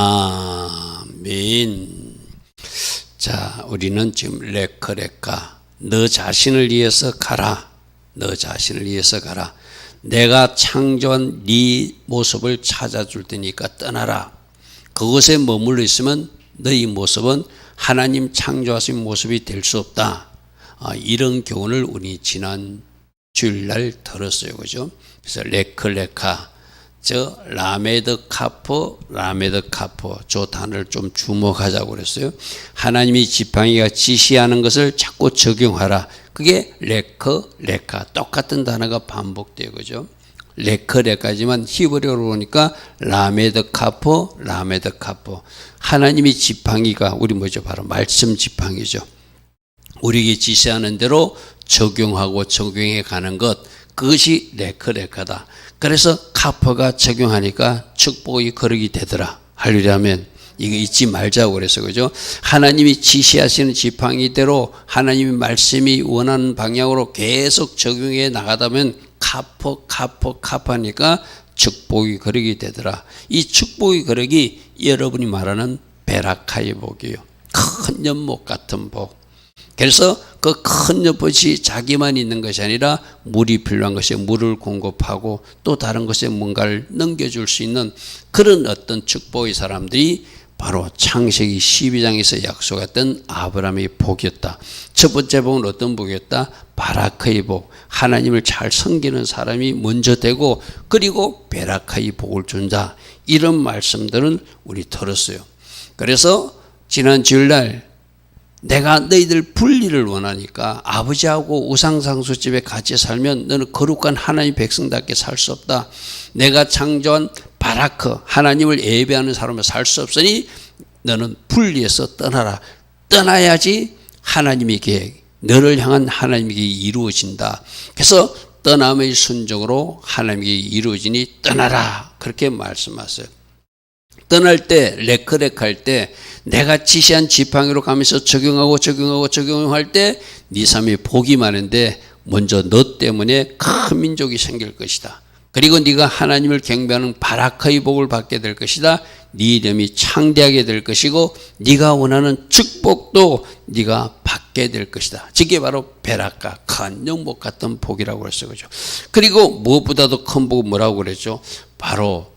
아멘. 자, 우리는 지금 레커레카, 너 자신을 위해서 가라. 너 자신을 위해서 가라. 내가 창조한 네 모습을 찾아줄 테니까 떠나라. 그것에 머물러 있으면 너희 모습은 하나님 창조하신 모습이 될 수 없다. 이런 교훈을 우리 지난 주일날 들었어요. 그죠? 그래서 레클레카, 라메드 카포, 저 단어를 좀 주목하자고 그랬어요. 하나님이 지팡이가 지시하는 것을 자꾸 적용하라. 그게 레카, 똑같은 단어가 반복돼요. 그죠? 레카지만 히브리어로 보니까 라메드 카포. 하나님이 지팡이가 우리 뭐죠? 바로 말씀 지팡이죠. 우리에게 지시하는 대로 적용하고 적용해 가는 것, 그것이 레카다. 그래서 카퍼가 적용하니까 축복이 거르기 되더라. 할렐루야면 이거 잊지 말자고 그래서 그죠? 하나님이 지시하시는 지팡이대로 하나님의 말씀이 원하는 방향으로 계속 적용해 나가다면 카퍼하니까 축복이 거르기 되더라. 이 축복이 거르기 여러분이 말하는 베라카의 복이에요. 큰 연못 같은 복. 그래서 그 큰 연못이 자기만 있는 것이 아니라 물이 필요한 것에 물을 공급하고 또 다른 것에 뭔가를 넘겨줄 수 있는 그런 어떤 축복의 사람들이 바로 창세기 12장에서 약속했던 아브라함의 복이었다. 첫 번째 복은 어떤 복이었다? 바라크의 복. 하나님을 잘 섬기는 사람이 먼저 되고 그리고 베라카의 복을 준다. 이런 말씀들은 우리 들었어요. 그래서 지난 주일날 내가 너희들 분리를 원하니까 아버지하고 우상상수집에 같이 살면 너는 거룩한 하나님 백성답게 살 수 없다. 내가 창조한 바라크, 하나님을 예배하는 사람을 살 수 없으니 너는 분리해서 떠나라. 떠나야지 하나님의 계획, 너를 향한 하나님의 계획이 이루어진다. 그래서 떠남의 순종으로 하나님의 계획이 이루어지니 떠나라. 그렇게 말씀하세요. 떠날 때, 레크렉할 때 내가 지시한 지팡이로 가면서 적용할 때 네 삶에 복이 많은데 먼저 너 때문에 큰 민족이 생길 것이다. 그리고 네가 하나님을 경배하는 바라크의 복을 받게 될 것이다. 네 이름이 창대하게 될 것이고 네가 원하는 축복도 네가 받게 될 것이다. 저게 바로 베라카, 큰 연못 같은 복이라고 그랬어요. 그죠? 그리고 무엇보다도 큰 복은 뭐라고 그랬죠? 바로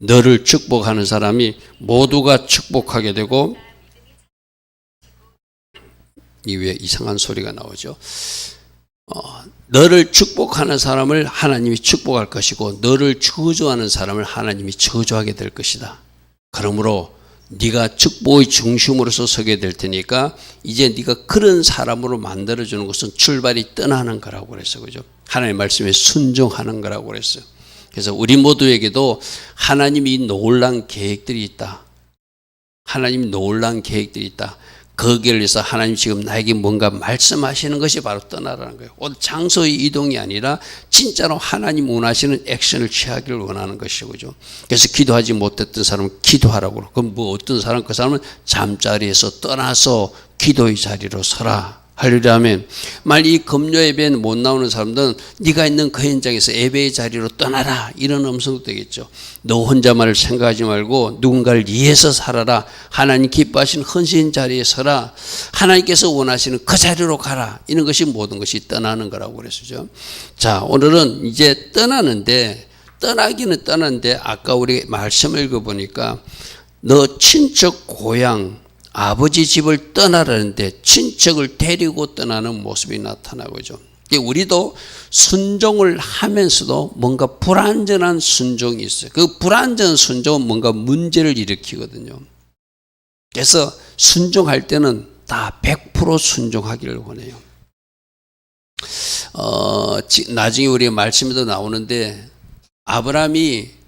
너를 축복하는 사람이 모두가 축복하게 되고, 이왜 이상한 소리가 나오죠? 너를 축복하는 사람을 하나님이 축복할 것이고 너를 저주하는 사람을 하나님이 저주하게 될 것이다. 그러므로 네가 축복의 중심으로서 서게 될 테니까 이제 네가 그런 사람으로 만들어주는 것은 출발이 떠나는 거라고 그랬어요. 그죠? 하나님의 말씀에 순종하는 거라고 그랬어요. 그래서 우리 모두에게도 하나님이 놀란 계획들이 있다. 하나님이 놀란 계획들이 있다. 거기에 위해서 하나님 지금 나에게 뭔가 말씀하시는 것이 바로 떠나라는 거예요. 장소의 이동이 아니라 진짜로 하나님 원하시는 액션을 취하기를 원하는 것이죠. 그죠? 그래서 기도하지 못했던 사람은 기도하라고 그러고, 그럼 뭐 어떤 사람, 그 사람은 잠자리에서 떠나서 기도의 자리로 서라. 할렐루야 아멘. 만약 이 금요 예배는 못 나오는 사람들은 네가 있는 그 현장에서 예배의 자리로 떠나라. 이런 음성도 되겠죠. 너 혼자만을 생각하지 말고 누군가를 위해서 살아라. 하나님 기뻐하시는 헌신 자리에 서라. 하나님께서 원하시는 그 자리로 가라. 이런 것이 모든 것이 떠나는 거라고 그랬죠. 자, 오늘은 이제 떠나기는 떠났는데 아까 우리 말씀 읽어보니까 너 친척 고향 아버지 집을 떠나라는데 친척을 데리고 떠나는 모습이 나타나고 있죠. 우리도 순종을 하면서도 뭔가 불완전한 순종이 있어요. 그 불완전한 순종은 뭔가 문제를 일으키거든요. 그래서 순종할 때는 다 100% 순종하기를 원해요. 나중에 우리 말씀에도 나오는데 아브라함이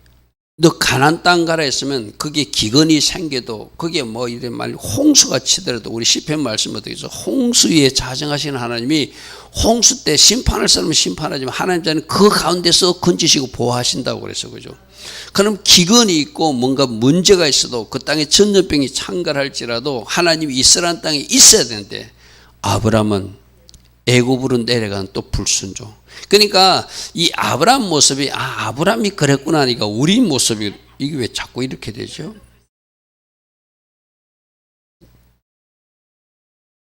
너 가나안 땅 가라 했으면 그게 기근이 생겨도 그게 뭐 이런 말 홍수가 치더라도 우리 시편 말씀에도 있어. 홍수 위에 자정하시는 하나님이 홍수 때 심판할 사람은 심판하지만 하나님께서는 그 가운데서 건지시고 보호하신다고 그래서 그죠. 그럼 기근이 있고 뭔가 문제가 있어도 그 땅에 전염병이 창궐할지라도 하나님이 이스라엘 땅에 있어야 되는데 아브라함은 애굽으로 내려가는 또 불순종. 그러니까 이 아브라함 모습이 아브라함이 그랬구나 하니까 우리 모습이 이게 왜 자꾸 이렇게 되죠?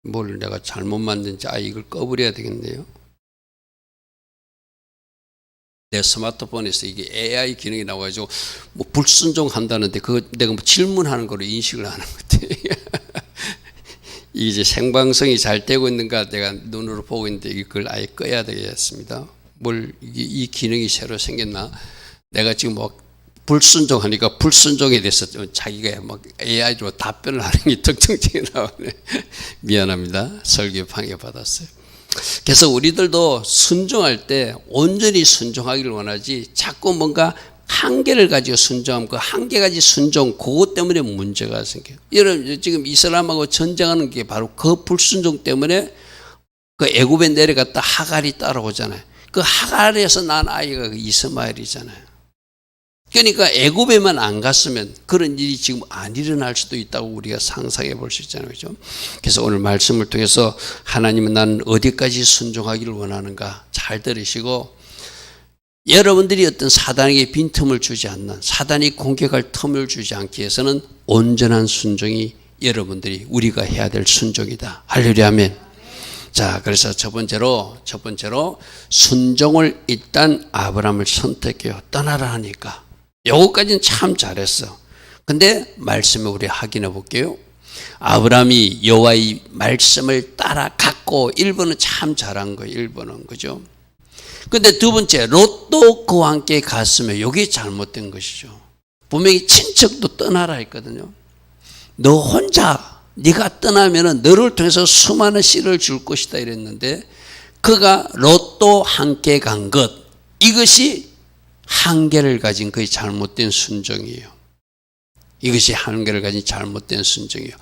뭘 내가 잘못 만든지 이걸 꺼버려야 되겠네요. 내 스마트폰에서 이게 AI 기능이 나와가지고 뭐 불순종한다는데 그거 내가 뭐 질문하는 거로 인식을 하는 것 같아. 이제 생방송이 잘 되고 있는가 내가 눈으로 보고 있는데 이걸 아예 꺼야 되겠습니다. 이 기능이 새로 생겼나? 내가 지금 뭐 불순종하니까 불순종에 대해서 자기가 막 AI로 답변을 하는 게 특징적이 나오네. 미안합니다. 설교 방해받았어요. 그래서 우리들도 순종할 때 온전히 순종하기를 원하지 자꾸 뭔가 한계를 가지고 순종하면 그 한계 가지 순종 그것 때문에 문제가 생겨요. 여러분 지금 이슬람하고 전쟁하는 게 바로 그 불순종 때문에 그 애굽에 내려갔다 하갈이 따라오잖아요. 그 하갈에서 난 아이가 이스마엘이잖아요. 그러니까 애굽에만 안 갔으면 그런 일이 지금 안 일어날 수도 있다고 우리가 상상해 볼 수 있잖아요. 그렇죠? 그래서 오늘 말씀을 통해서 하나님은 나는 어디까지 순종하기를 원하는가 잘 들으시고 여러분들이 어떤 사단에게 빈틈을 주지 않는 사단이 공격할 틈을 주지 않기 위해서는 온전한 순종이 여러분들이 우리가 해야 될 순종이다. 할렐루야 아멘. 자, 그래서 첫 번째로 순종을 일단 아브라함을 선택해요. 떠나라 하니까. 요거까지는 참 잘했어. 근데 말씀을 우리 확인해 볼게요. 아브라함이 여호와의 말씀을 따라갔고 1번은 참 잘한 거예요. 1번은 그죠? 근데 두 번째 롯도 그와 함께 갔으면 이게 잘못된 것이죠. 분명히 친척도 떠나라 했거든요. 너 혼자 네가 떠나면은 너를 통해서 수많은 씨를 줄 것이다 이랬는데 그가 롯도 함께 간 것 이것이 한계를 가진 그의 잘못된 순종이에요. 이것이 한계를 가진 잘못된 순종이에요.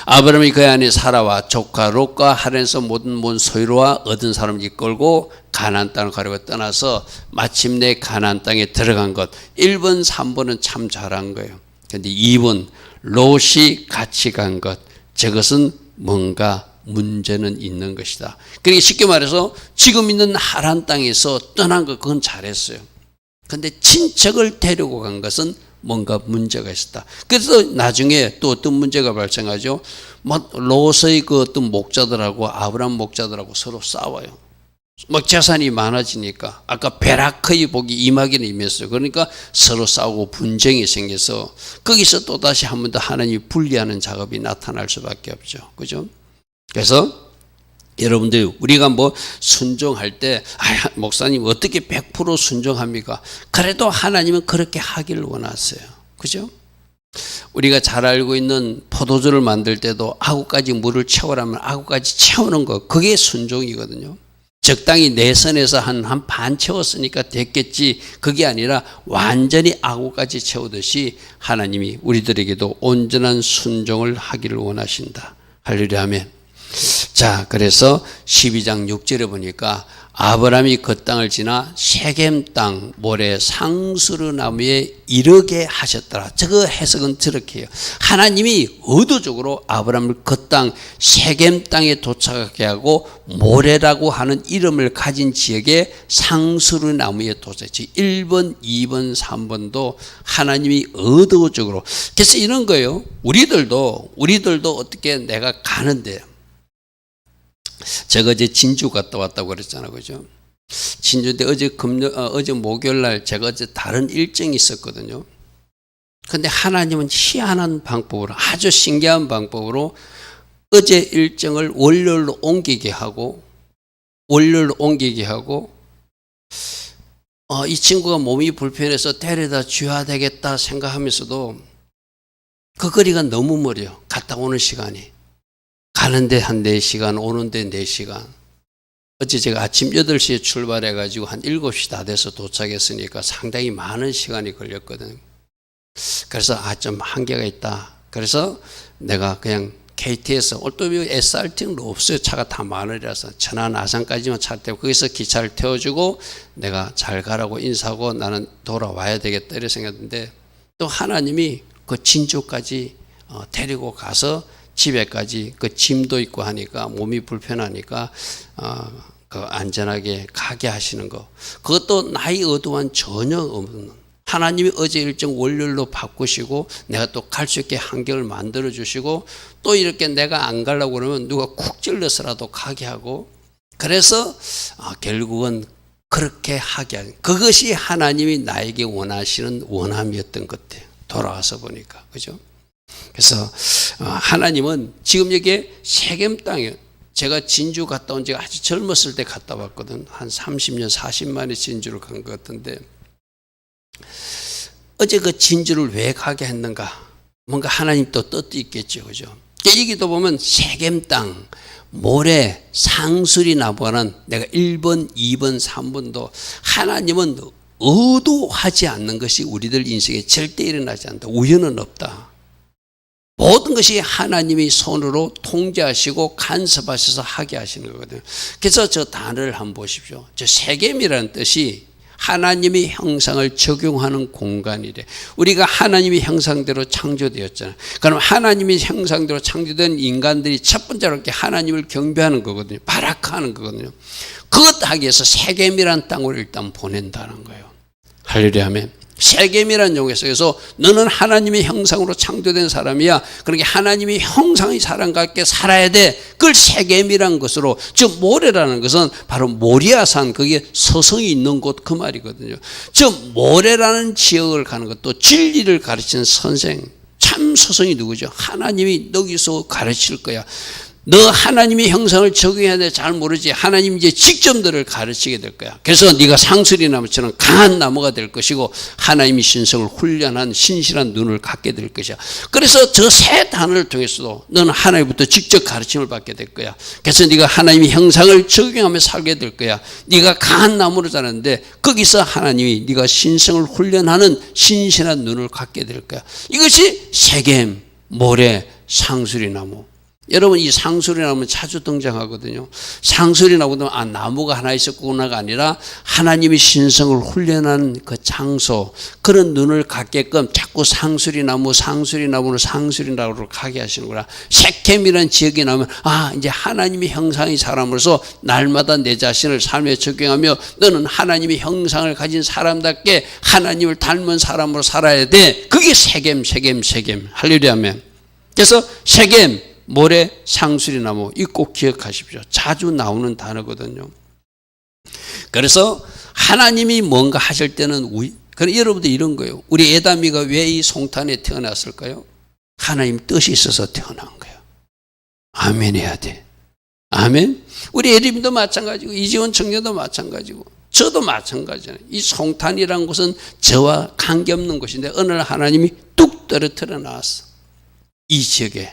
아브라함이 그 안에 살아와 조카 롯과 하란에서 모든 소유와 얻은 사람을 이끌고 가나안 땅을 가려고 떠나서 마침내 가나안 땅에 들어간 것 1번 3번은 참 잘한 거예요. 그런데 2번 롯이 같이 간 것 저것은 뭔가 문제는 있는 것이다. 그러니까 쉽게 말해서 지금 있는 하란 땅에서 떠난 것 그건 잘했어요. 그런데 친척을 데리고 간 것은 뭔가 문제가 있었다. 그래서 나중에 또 어떤 문제가 발생하죠. 막 롯의 그 어떤 목자들하고 아브라함 목자들하고 서로 싸워요. 막 재산이 많아지니까 아까 베라크의 복이 임하기는 임했어요. 그러니까 서로 싸우고 분쟁이 생겨서 거기서 또 다시 한 번 더 하나님이 분리하는 작업이 나타날 수밖에 없죠. 그죠? 그래서 여러분들 우리가 뭐 순종할 때 목사님 어떻게 100% 순종합니까? 그래도 하나님은 그렇게 하기를 원하세요. 그죠? 우리가 잘 알고 있는 포도주를 만들 때도 아구까지 물을 채우라면 아구까지 채우는 거 그게 순종이거든요. 적당히 내선에서 한 반 채웠으니까 됐겠지 그게 아니라 완전히 아구까지 채우듯이 하나님이 우리들에게도 온전한 순종을 하기를 원하신다. 할렐루야 아멘. 자, 그래서 12장 6절에 보니까 아브라함이 그 땅을 지나 세겜 땅 모래 상수르 나무에 이르게 하셨더라. 저거 해석은 저렇게 해요. 하나님이 의도적으로 아브라함을 그 땅 세겜 땅에 도착하게 하고 모래라고 하는 이름을 가진 지역에 상수르 나무에 도착했지. 1번, 2번, 3번도 하나님이 의도적으로. 그래서 이런 거예요. 우리들도 어떻게 내가 가는데 제가 어제 진주 갔다 왔다고 그랬잖아요. 그죠? 진주인데 어제 목요일 날 제가 어제 다른 일정이 있었거든요. 근데 하나님은 희한한 방법으로 아주 신기한 방법으로 어제 일정을 월요일로 옮기게 하고 이 친구가 몸이 불편해서 데려다 줘야 되겠다 생각하면서도 그 거리가 너무 멀어요. 갔다 오는 시간이. 가는데 한 4시간, 오는데 4시간. 어제 제가 아침 8시에 출발해가지고 한 7시 다 돼서 도착했으니까 상당히 많은 시간이 걸렸거든요. 그래서 좀 한계가 있다. 그래서 내가 그냥 KT에서 또 SRT는 없어요. 차가 다 많으라서 천안 아산까지만 차를 태우고 거기서 기차를 태워주고 내가 잘 가라고 인사하고 나는 돌아와야 되겠다 이렇게 생각했는데 또 하나님이 그 진주까지 데리고 가서 집에까지 그 짐도 있고 하니까 몸이 불편하니까 그 안전하게 가게 하시는 거 그것도 나의 의도와는 전혀 없는 하나님이 어제 일정 월요일로 바꾸시고 내가 또 갈 수 있게 환경을 만들어 주시고 또 이렇게 내가 안 가려고 그러면 누가 쿡 찔러서라도 가게 하고 그래서 결국은 그렇게 하게 하는 그것이 하나님이 나에게 원하시는 원함이었던 것 같아요. 돌아와서 보니까 그죠? 그래서 하나님은 지금 여기에 세겜 땅에 제가 진주 갔다 온 지가 아주 젊었을 때 갔다 왔거든. 한 30년 40만에 진주를 간 것 같은데 어제 그 진주를 왜 가게 했는가? 뭔가 하나님 또 뜻도 있겠죠. 그죠? 여기도 보면 세겜 땅, 모래, 상수리 나무는 내가 1번, 2번, 3번도 하나님은 의도하지 않는 것이 우리들 인생에 절대 일어나지 않는다. 우연은 없다. 모든 것이 하나님이 손으로 통제하시고 간섭하셔서 하게 하시는 거거든요. 그래서 저 단어를 한번 보십시오. 저 세겜이라는 뜻이 하나님의 형상을 적용하는 공간이래. 우리가 하나님의 형상대로 창조되었잖아요. 그럼 하나님의 형상대로 창조된 인간들이 첫 번째로 이렇게 하나님을 경배하는 거거든요. 바라크하는 거거든요. 그것 하기 위해서 세겜이라는 땅으로 일단 보낸다는 거예요. 할렐루야 아멘. 세겜이라는 용어 속에서 너는 하나님의 형상으로 창조된 사람이야. 그러니까 하나님의 형상의 사람과 함께 살아야 돼. 그걸 세겜이라는 것으로, 즉 모래라는 것은 바로 모리아산, 거기에 서성이 있는 곳 그 말이거든요. 즉 모래라는 지역을 가는 것도 진리를 가르치는 선생, 참 스승이 누구죠? 하나님이 여기서 가르칠 거야. 너 하나님의 형상을 적용해야 돼. 잘 모르지. 하나님이 이제 직접 너를 가르치게 될 거야. 그래서 네가 상수리 나무처럼 강한 나무가 될 것이고 하나님의 신성을 훈련한 신실한 눈을 갖게 될 것이야. 그래서 저 세 단어를 통해서도 너는 하나님부터 직접 가르침을 받게 될 거야. 그래서 네가 하나님의 형상을 적용하며 살게 될 거야. 네가 강한 나무로 자랐는데 거기서 하나님이 네가 신성을 훈련하는 신실한 눈을 갖게 될 거야. 이것이 세겜, 모래, 상수리 나무. 여러분 이 상수리 나무는 자주 등장하거든요. 상수리 나무는 나무가 하나 있었구나가 아니라 하나님의 신성을 훈련한 그 장소, 그런 눈을 갖게끔 자꾸 상수리 나무로 가게 하시는구나. 세겜이라는 지역에 나오면 이제 하나님의 형상의 사람으로서 날마다 내 자신을 삶에 적용하며 너는 하나님의 형상을 가진 사람답게 하나님을 닮은 사람으로 살아야 돼. 그게 세겜. 할렐루야 아멘. 그래서 세겜, 모래, 상수리 나무, 이 꼭 기억하십시오. 자주 나오는 단어거든요. 그래서 하나님이 뭔가 하실 때는 그럼 여러분들 이런 거예요. 우리 에다미가 왜 이 송탄에 태어났을까요? 하나님 뜻이 있어서 태어난 거예요. 아멘 해야 돼. 아멘. 우리 에림도 마찬가지고 이지원 청년도 마찬가지고 저도 마찬가지잖아요. 이 송탄이라는 것은 저와 관계없는 곳인데 어느 날 하나님이 뚝 떨어뜨려 놨어. 이 지역에.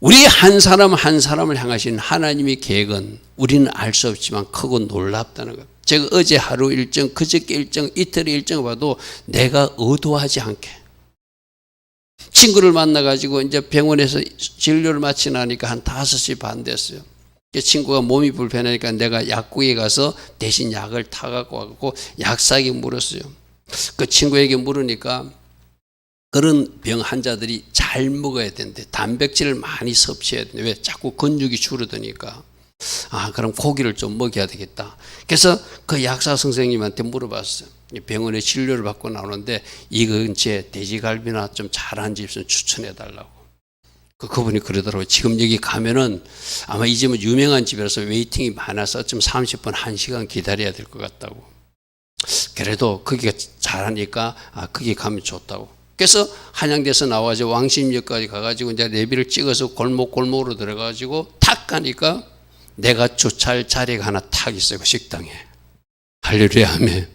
우리 한 사람 한 사람을 향하신 하나님의 계획은 우리는 알 수 없지만 크고 놀랍다는 것. 제가 어제 하루 일정, 그저께 일정, 이틀의 일정을 봐도 내가 의도하지 않게. 친구를 만나가지고 이제 병원에서 진료를 마치고 나니까 한 5시 반 됐어요. 친구가 몸이 불편하니까 내가 약국에 가서 대신 약을 타갖고 와갖고 약사에게 물었어요. 그 친구에게 물으니까 그런 병 환자들이 잘 먹어야 되는데 단백질을 많이 섭취해야 되는데 왜 자꾸 근육이 줄어드니까 그럼 고기를 좀 먹여야 되겠다. 그래서 그 약사 선생님한테 물어봤어요. 병원에 진료를 받고 나오는데 이 근처에 돼지갈비나 좀 잘한 집 있으면 추천해 달라고. 그분이 그러더라고요. 지금 여기 가면은 아마 이 집은 유명한 집이라서 웨이팅이 많아서 좀 30분 1시간 기다려야 될 것 같다고. 그래도 거기가 잘하니까 거기 가면 좋다고. 그래서 한양대에서 나와서 왕십리역까지 가가지고 이제 내비를 찍어서 골목으로 들어가가지고 탁 가니까 내가 주차할 자리가 하나 탁 있어요. 그 식당에. 할렐루야 아멘.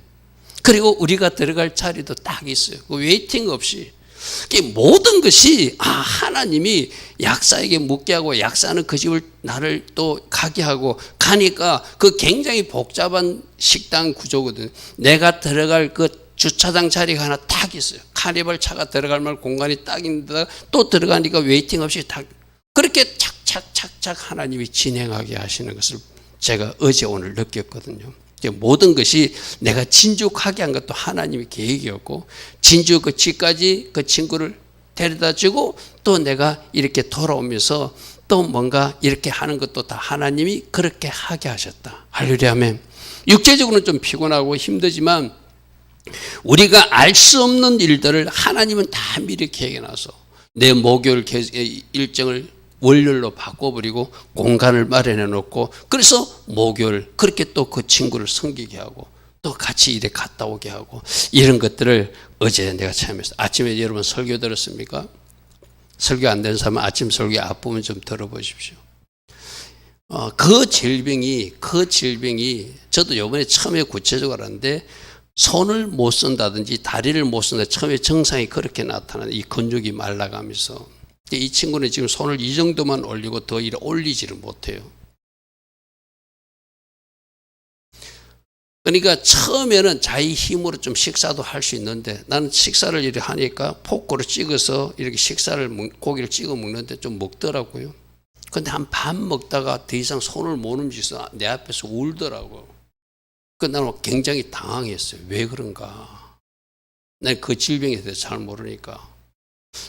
그리고 우리가 들어갈 자리도 딱 있어요. 그 웨이팅 없이. 모든 것이 하나님이 약사에게 묻게 하고 약사는 그 집을 나를 또 가게 하고 가니까 그 굉장히 복잡한 식당 구조거든요. 내가 들어갈 그 주차장 자리가 하나 딱 있어요. 카니발 차가 들어갈 만한 공간이 딱 있는데 또 들어가니까 웨이팅 없이 딱 그렇게 착착착착 하나님이 진행하게 하시는 것을 제가 어제 오늘 느꼈거든요. 모든 것이 내가 진죽하게 한 것도 하나님의 계획이었고 진주 그 집까지 그 친구를 데려다 주고 또 내가 이렇게 돌아오면서 또 뭔가 이렇게 하는 것도 다 하나님이 그렇게 하게 하셨다. 할렐루야 아멘. 육체적으로는 좀 피곤하고 힘들지만 우리가 알 수 없는 일들을 하나님은 다 미리 계획해놔서 내 목요일 일정을 월요일로 바꿔버리고 공간을 마련해 놓고 그래서 목요일 그렇게 또 그 친구를 섬기게 하고 또 같이 일에 갔다 오게 하고 이런 것들을 어제 내가 체험했어요. 아침에 여러분 설교 들었습니까? 설교 안 된 사람은 아침 설교 앞부분 좀 들어보십시오. 그 질병이 저도 이번에 처음에 구체적으로 하는데 손을 못 쓴다든지 다리를 못 쓴다. 처음에 증상이 그렇게 나타나는 이 근육이 말라가면서 이 친구는 지금 손을 이 정도만 올리고 더 이래 올리지를 못해요. 그러니까 처음에는 자기 힘으로 좀 식사도 할 수 있는데 나는 식사를 이렇게 하니까 포크로 찍어서 이렇게 고기를 찍어 먹는데 좀 먹더라고요. 근데 한 반 먹다가 더 이상 손을 못 움직여서 내 앞에서 울더라고요. 나는 굉장히 당황했어요. 왜 그런가? 난 그 질병에 대해서 잘 모르니까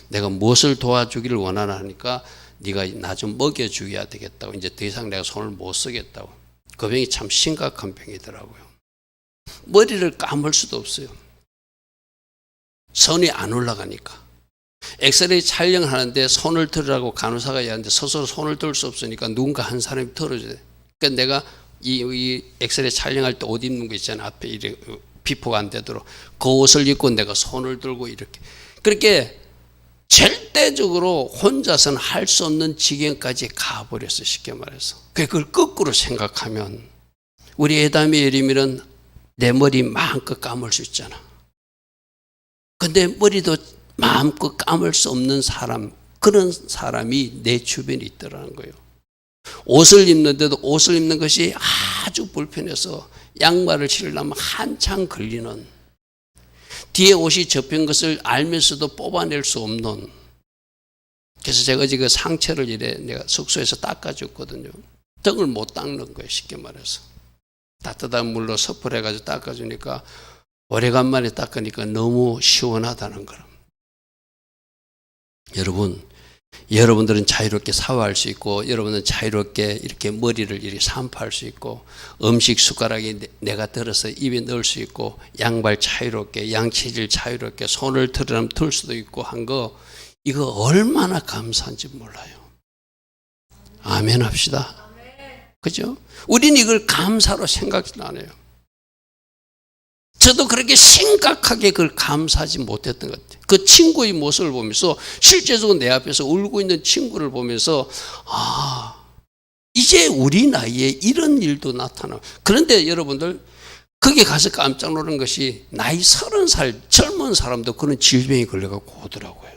내가 무엇을 도와주기를 원하나 하니까 네가 나 좀 먹여줘야 되겠다고 이제 더 이상 내가 손을 못 쓰겠다고. 그 병이 참 심각한 병이더라고요. 머리를 감을 수도 없어요. 손이 안 올라가니까. 엑스레이 촬영을 하는데 손을 들으라고 간호사가 얘기하는데 스스로 손을 들 수 없으니까 누군가 한 사람이 들어줘야 돼. 그러니까 내가 이 엑스레이 촬영할 때 옷 입는 거 있잖아요. 앞에 이렇게 피부가 안 되도록 그 옷을 입고 내가 손을 들고 이렇게 그렇게 절대적으로 혼자서는 할 수 없는 지경까지 가버렸어요. 쉽게 말해서. 그걸 거꾸로 생각하면 우리 에담이 예림이는 내 머리 마음껏 감을 수 있잖아. 근데 머리도 마음껏 감을 수 없는 사람, 그런 사람이 내 주변에 있더라는 거예요. 옷을 입는데도 옷을 입는 것이 아주 불편해서 양말을 신으려면 한참 걸리는, 뒤에 옷이 접힌 것을 알면서도 뽑아낼 수 없는. 그래서 제가 어제 그 상처를 이래 내가 숙소에서 닦아줬거든요. 등을 못 닦는 거예요. 쉽게 말해서. 따뜻한 물로 섭을 해가지고 닦아주니까 오래간만에 닦으니까 너무 시원하다는 거라. 여러분들은 자유롭게 샤워할 수 있고, 여러분은 자유롭게 이렇게 머리를 이렇게 산파할 수 있고, 음식 숟가락에 내가 들어서 입에 넣을 수 있고, 양발 자유롭게, 양치질 자유롭게, 손을 들으라면 들 수도 있고 한 거, 이거 얼마나 감사한지 몰라요. 아멘 합시다. 그죠? 우리는 이걸 감사로 생각도 안 해요. 저도 그렇게 심각하게 그걸 감사하지 못했던 것 같아요. 그 친구의 모습을 보면서 실제적으로 내 앞에서 울고 있는 친구를 보면서 이제 우리 나이에 이런 일도 나타나. 그런데 여러분들 거기 가서 깜짝 놀란 것이 나이 30살 젊은 사람도 그런 질병이 걸려갖고 오더라고요.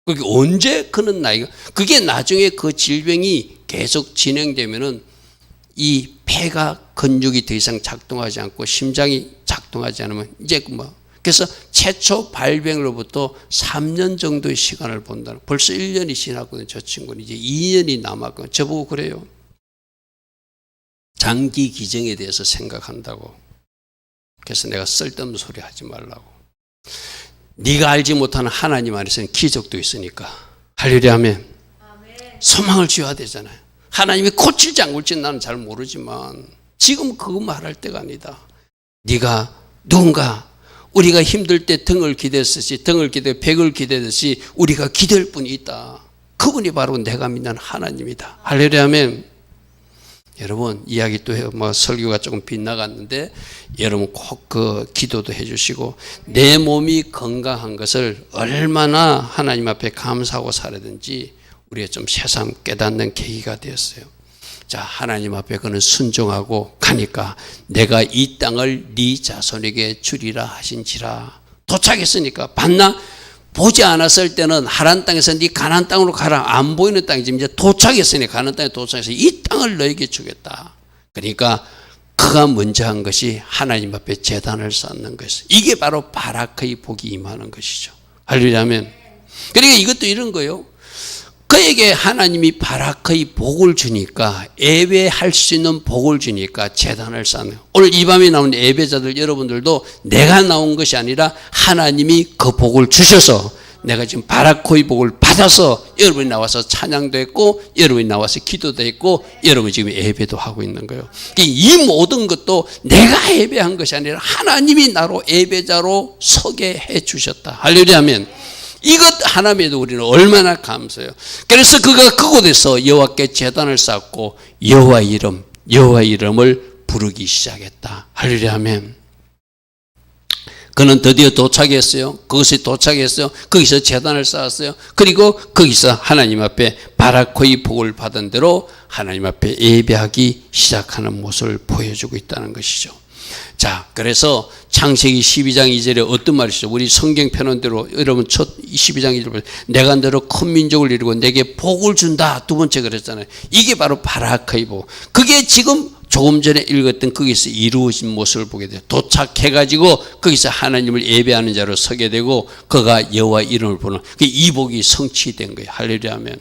그게 언제 그런 나이가, 그게 나중에 그 질병이 계속 진행되면은 이 폐가 근육이 더 이상 작동하지 않고 심장이 작동하지 않으면 이제 그래서 최초 발병으로부터 3년 정도의 시간을 본다는, 벌써 1년이 지났거든요. 저 친구는 이제 2년이 남았거든요. 저보고 그래요. 장기 기증에 대해서 생각한다고. 그래서 내가 쓸데없는 소리 하지 말라고. 네가 알지 못하는 하나님 안에서는 기적도 있으니까. 할렐루야 아멘. 소망을 쥐어야 되잖아요. 하나님이 고칠지 안 고칠지 나는 잘 모르지만 지금 그거 말할 때가 아니다. 네가 누군가 우리가 힘들 때 등을 기대듯이 백을 기대듯이 우리가 기댈 분이 있다. 그분이 바로 내가 믿는 하나님이다. 할렐루야 아멘. 여러분 이야기 또 해요. 설교가 조금 빗나갔는데 여러분 꼭 그 기도도 해주시고 내 몸이 건강한 것을 얼마나 하나님 앞에 감사하고 살아야 되는지 우리가 좀 새삼 깨닫는 계기가 되었어요. 자, 하나님 앞에 그는 순종하고 가니까 내가 이 땅을 네 자손에게 주리라 하신지라. 도착했으니까 봤나? 보지 않았을 때는 하란 땅에서 네 가나안 땅으로 가라. 안 보이는 땅이지. 이제 도착했으니 가나안 땅에 도착해서 이 땅을 너에게 주겠다. 그러니까 그가 먼저 한 것이 하나님 앞에 제단을 쌓는 것이에요. 이게 바로 바라크의 복이 임하는 것이죠. 할렐루야 아멘. 그러니까 이것도 이런 거예요. 그에게 하나님이 바라크의 복을 주니까, 예배할 수 있는 복을 주니까 제단을 쌓는. 오늘 이 밤에 나온 예배자들 여러분들도 내가 나온 것이 아니라 하나님이 그 복을 주셔서 내가 지금 바라크의 복을 받았다. 받아서 여러분이 나와서 찬양도 했고 여러분이 나와서 기도도 했고 여러분이 지금 예배도 하고 있는 거예요. 이 모든 것도 내가 예배한 것이 아니라 하나님이 나로 예배자로 서게 해 주셨다. 할렐루야 하면 이것 하나님에도 우리는 얼마나 감사해요. 그래서 그가 그곳에서 여호와께 제단을 쌓고 여호와 이름을 부르기 시작했다. 할렐루야 아멘. 그는 드디어 도착했어요. 그것이 도착했어요. 거기서 제단을 쌓았어요. 그리고 거기서 하나님 앞에 바라코의 복을 받은 대로 하나님 앞에 예배하기 시작하는 모습을 보여주고 있다는 것이죠. 자, 그래서 창세기 12장 2절에 어떤 말이죠? 우리 성경 편언대로 여러분 첫 12장 2절 내가 너로 큰 민족을 이루고 내게 복을 준다. 두 번째 그랬잖아요. 이게 바로 바라크의 복. 그게 지금 조금 전에 읽었던 거기서 이루어진 모습을 보게 돼요. 도착해가지고 거기서 하나님을 예배하는 자로 서게 되고 그가 여호와 이름을 부르는 이 복이 성취된 거예요. 할렐루야 하면.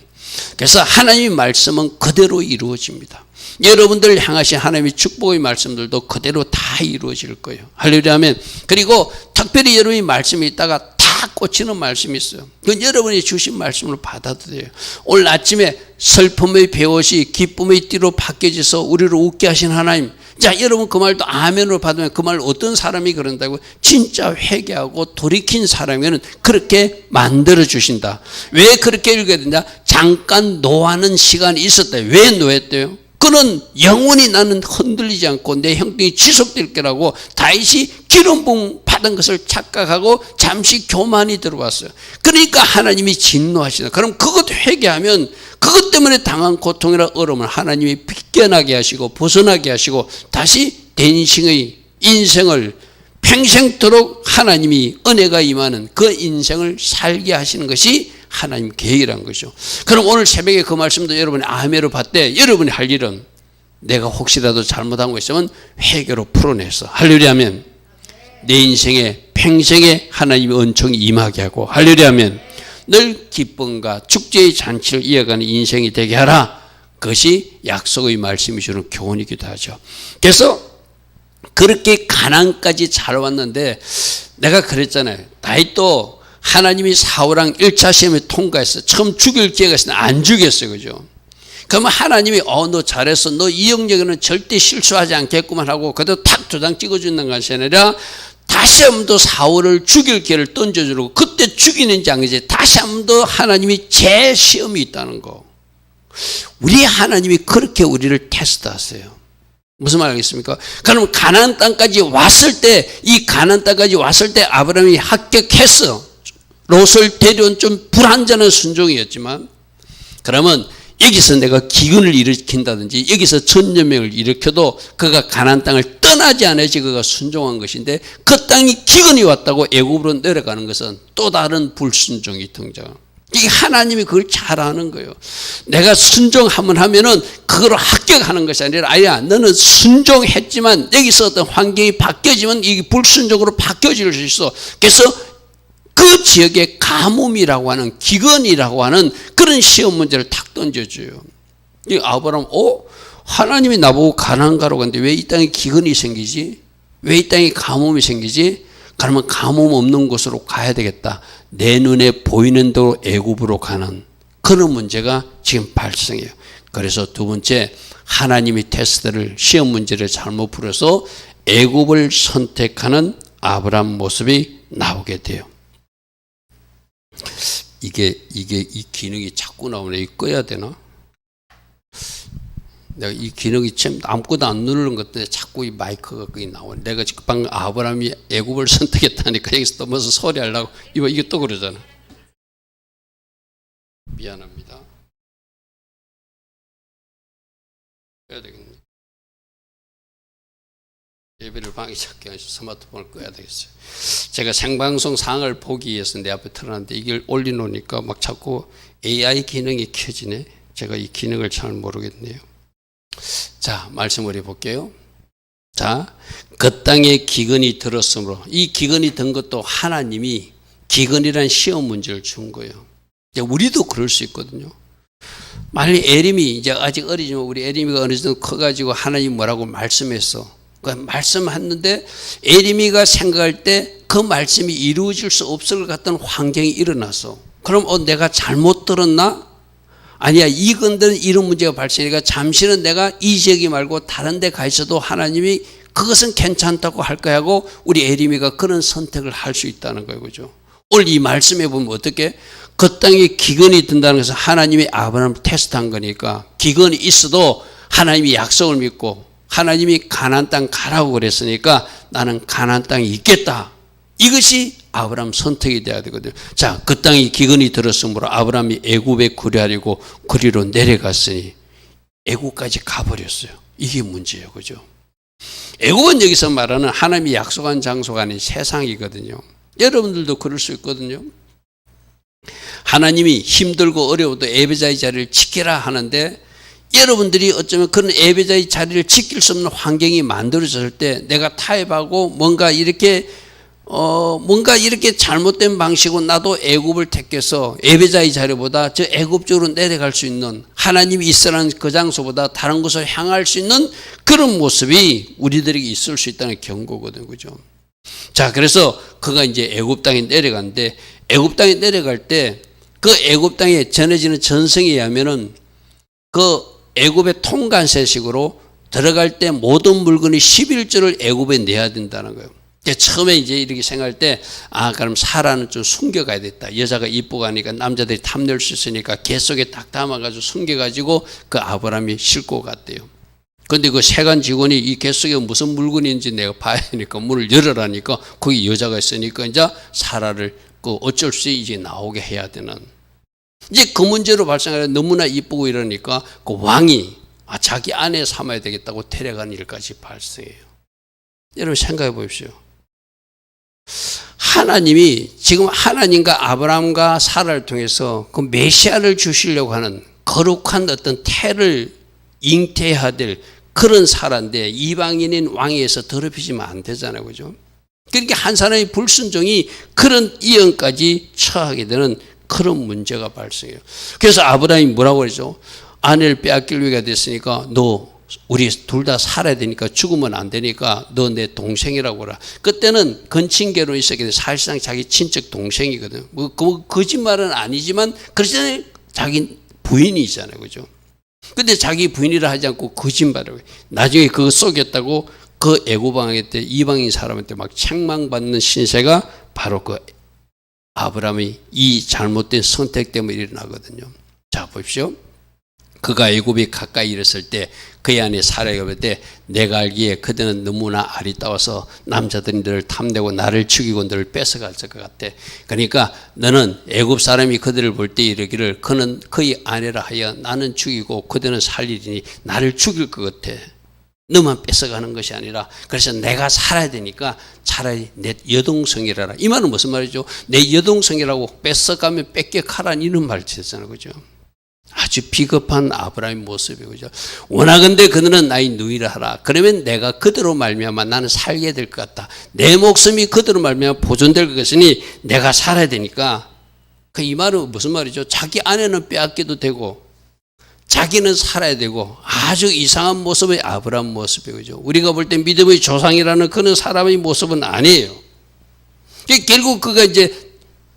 그래서 하나님의 말씀은 그대로 이루어집니다. 여러분들 향하신 하나님의 축복의 말씀들도 그대로 다 이루어질 거예요. 할렐루야 하면. 그리고 특별히 여러분이 말씀이 있다가 다 꽂히는 말씀이 있어요. 그건 여러분이 주신 말씀으로 받아도 돼요. 오늘 아침에 슬픔의 배옷이 기쁨의 띠로 바뀌어져서 우리를 웃게 하신 하나님. 자, 여러분 그 말도 아멘으로 받으면 그 말 어떤 사람이 그런다고? 진짜 회개하고 돌이킨 사람에게는 그렇게 만들어 주신다. 왜 그렇게 읽어야 되냐? 잠깐 노하는 시간이 있었다. 왜 노했대요? 그는 영원히 나는 흔들리지 않고 내 형통이 지속될 거라고 다윗이 기름 부음 받은 것을 착각하고 잠시 교만이 들어왔어요. 그러니까 하나님이 진노하시다. 그럼 그것 회개하면 그것 때문에 당한 고통이나 어려움을 하나님이 비껴나게 하시고 벗어나게 하시고 다시 대인생의 인생을 평생토록 하나님이 은혜가 임하는 그 인생을 살게 하시는 것이 하나님 계획이란 것이죠. 그럼 오늘 새벽에 그 말씀도 여러분이 아멘으로 받되 여러분이 할 일은 내가 혹시라도 잘못한 거 있으면 회개로 풀어내서 할렐루야 하면 내 인생에 평생에 하나님의 은총이 임하게 하고 할렐루야 하면 늘 기쁨과 축제의 잔치를 이어가는 인생이 되게 하라. 그것이 약속의 말씀이 주는 교훈이기도 하죠. 그래서 그렇게 가난까지 잘 왔는데 내가 그랬잖아요. 다윗도 하나님이 사울왕 1차 시험에 통과했어. 처음 죽일 기회가 있으나 안 죽였어요. 그죠? 그러면 하나님이 너 잘했어. 너 이 영역에는 절대 실수하지 않겠구만 하고 그래도 탁 도장 찍어주는 것이 아니라 다시 한 번 더 사울을 죽일 기회를 던져주려고 그때 죽이는지 안 그지? 다시 한 번 더 하나님이 재시험이 있다는 거. 우리 하나님이 그렇게 우리를 테스트하세요. 무슨 말 하겠습니까? 그럼 가나안 땅까지 왔을 때 이 가나안 땅까지 왔을 때 아브라함이 합격했어. 롯을 데려온 좀 불완전한 순종이었지만 그러면 여기서 내가 기근을 일으킨다든지 여기서 전염병을 일으켜도 그가 가나안 땅을 떠나지 않아야지 그가 순종한 것인데 그 땅이 기근이 왔다고 애굽으로 내려가는 것은 또 다른 불순종이 등장. 이게 하나님이 그걸 잘 아는 거예요. 내가 순종 한번 하면은 그거로 합격하는 것이 아니라 아니야 너는 순종했지만 여기서 어떤 환경이 바뀌어지면 이게 불순종으로 바뀌어질 수 있어. 그래서 그 지역에 가뭄이라고 하는 기근이라고 하는 그런 시험 문제를 탁 던져줘요. 이 아브라함, 하나님이 나보고 가나안 가라고 하는데 왜 이 땅에 기근이 생기지? 왜 이 땅에 가뭄이 생기지? 그러면 가뭄 없는 곳으로 가야 되겠다. 내 눈에 보이는 대로 애굽으로 가는 그런 문제가 지금 발생해요. 그래서 두 번째 하나님이 테스트를 시험 문제를 잘못 풀어서 애굽을 선택하는 아브라함 모습이 나오게 돼요. 이게 이 기능이 자꾸 나오네. 이거 꺼야 되나? 내가 이 기능이 참 아무것도 안 누르는 것 때문에 자꾸 이 마이크가 거기 나오네. 내가 지금 방금 아브라함이 애굽을 선택했다니까 여기서 넘어서 소리하려고 이게 또 그러잖아. 미안합니다. 꺼야 되겠네. 예배를 방해잡게 하셔서 스마트폰을 꺼야 되겠어요. 제가 생방송 상을 보기 위해서 내 앞에 틀어놨는데 이걸 올려놓으니까 막 자꾸 AI 기능이 켜지네. 제가 이 기능을 잘 모르겠네요. 자, 말씀을 해볼게요. 자, 그 땅에 기근이 들었으므로 이 기근이 든 것도 하나님이 기근이란 시험 문제를 준 거예요. 우리도 그럴 수 있거든요. 만약 에림이 이제 아직 어리지만 우리 에림이가 어느 정도 커가지고 하나님 뭐라고 말씀했어. 말씀했는데 에림이가 생각할 때 그 말씀이 이루어질 수 없을 것 같은 환경이 일어나서 그럼 내가 잘못 들었나? 아니야, 이건들은 이런 문제가 발생하니까 잠시는 내가 이 지역이 말고 다른 데 가 있어도 하나님이 그것은 괜찮다고 할 거야 하고 우리 에리미가 그런 선택을 할 수 있다는 거예요. 그죠? 오늘 이 말씀에 보면 어떻게? 그 땅에 기근이 든다는 것은 하나님이 아브라함을 테스트한 거니까 기근이 있어도 하나님이 약속을 믿고 하나님이 가나안 땅 가라고 그랬으니까 나는 가나안 땅에 있겠다. 이것이 아브라함 선택이 돼야 되거든요. 자, 그 땅에 기근이 들었으므로 아브라함이 애굽에 구려하려고 그리로 내려갔으니 애굽까지 가버렸어요. 이게 문제예요. 그죠? 애굽은 여기서 말하는 하나님이 약속한 장소가 아닌 세상이거든요. 여러분들도 그럴 수 있거든요. 하나님이 힘들고 어려워도 예배자의 자리를 지키라 하는데 여러분들이 어쩌면 그런 예배자의 자리를 지킬 수 없는 환경이 만들어졌을 때 내가 타협하고 뭔가 이렇게 잘못된 방식으로 나도 애굽을 택해서 예배자의 자리보다 저 애굽 쪽으로 내려갈 수 있는 하나님이 있으라는 그 장소보다 다른 곳을 향할 수 있는 그런 모습이 우리들에게 있을 수 있다는 경고거든요. 그죠? 자, 그래서 그가 이제 애굽 땅에 내려갔는데 애굽 땅에 내려갈 때 그 애굽 땅에 전해지는 전성에 의하면은 그 애굽의 통관세식으로 들어갈 때 모든 물건이 11조를 애굽에 내야 된다는 거예요. 처음에 이제 이렇게 생각할 때, 그럼 사라는 좀 숨겨가야 됐다. 여자가 이쁘고 하니까 남자들이 탐낼 수 있으니까 개 속에 딱 담아가지고 숨겨가지고 그 아브라함이 싣고 갔대요. 근데 그 세관 직원이 이 개 속에 무슨 물건인지 내가 봐야 하니까 문을 열어라니까 거기 여자가 있으니까 이제 사라를 그 어쩔 수 없이 이제 나오게 해야 되는. 이제 그 문제로 발생하여 너무나 이쁘고 이러니까 그 왕이 자기 아내 삼아야 되겠다고 데려간 일까지 발생해요. 여러분 생각해 보십시오. 하나님이 지금 하나님과 아브라함과 사라를 통해서 그 메시아를 주시려고 하는 거룩한 어떤 태를 잉태해야 될 그런 사라인데 이방인인 왕위에서 더럽히지면 안 되잖아요. 그죠? 그러니까 한 사람의 불순종이 그런 이언까지 처하게 되는 그런 문제가 발생해요. 그래서 아브라함이 뭐라고 그러죠? 아내를 빼앗길 위기가 됐으니까 우리 둘 다 살아야 되니까 죽으면 안 되니까 너 내 동생이라고 그래. 그때는 건친계로 있었기 때문에 사실상 자기 친척 동생이거든. 거짓말은 아니지만 그렇잖아요. 자기 부인이잖아요. 그죠? 근데 자기 부인이라 하지 않고 거짓말을 해요. 나중에 그거 속였다고 그 애고방에 때 이방인 사람한테 막 책망받는 신세가 바로 그 아브라함이 이 잘못된 선택 때문에 일어나거든요. 자, 보십시오. 그가 애굽에 가까이 이르렀을 때 그의 아내 사라가 볼 때 내가 알기에 그들은 너무나 아리따워서 남자들이 너를 탐내고 나를 죽이고 너를 뺏어갈 것 같아. 그러니까 너는 애굽 사람이 그들을 볼 때 이르기를 그는 그의 아내라 하여 나는 죽이고 그들은 살리리니 나를 죽일 것 같아. 너만 뺏어가는 것이 아니라 그래서 내가 살아야 되니까 차라리 내 여동생이라라. 이 말은 무슨 말이죠? 내 여동생이라고 뺏어가면 뺏겨가라는 이런 말이잖아요. 그죠? 아주 비겁한 아브라함의 모습이죠. 그죠? 원하건대 그들은 나의 누이라 하라. 그러면 내가 그대로 말미암아 나는 살게 될 것 같다. 내 목숨이 그대로 말미암아 보존될 것 같으니 내가 살아야 되니까. 이 말은 무슨 말이죠? 자기 아내는 빼앗기도 되고 자기는 살아야 되고 아주 이상한 모습의 아브라함 모습이죠. 우리가 볼 때 믿음의 조상이라는 그런 사람의 모습은 아니에요. 결국 그가 이제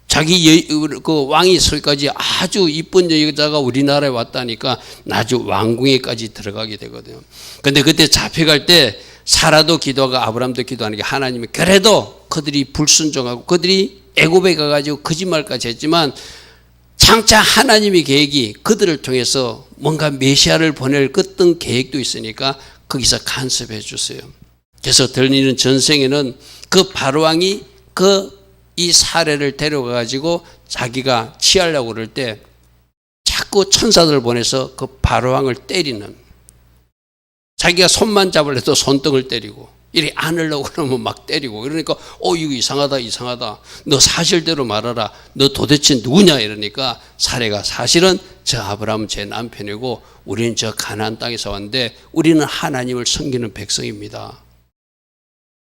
자기 그 왕이 서기까지 아주 이쁜 여자가 우리나라에 왔다니까 나중 왕궁에까지 들어가게 되거든요. 근데 그때 잡혀갈 때 사라도 기도하고 아브라함도 기도하는 게 하나님이 그래도 그들이 불순종하고 그들이 애굽에 가가지고 거짓말까지 했지만 장차 하나님의 계획이 그들을 통해서 뭔가 메시아를 보낼 어떤 계획도 있으니까 거기서 간섭해 주세요. 그래서 들리는 전생에는 그 바로왕이 이 사례를 데려가가지고 자기가 취하려고 그럴 때 자꾸 천사들을 보내서 그 바로왕을 때리는, 자기가 손만 잡으려도 손등을 때리고 이리 안으려고 그러면 막 때리고 그러니까 이거 이상하다 너 사실대로 말하라 너 도대체 누구냐 이러니까 사례가 사실은 저 아브라함은 제 남편이고 우리는 저 가나안 땅에서 왔는데 우리는 하나님을 섬기는 백성입니다.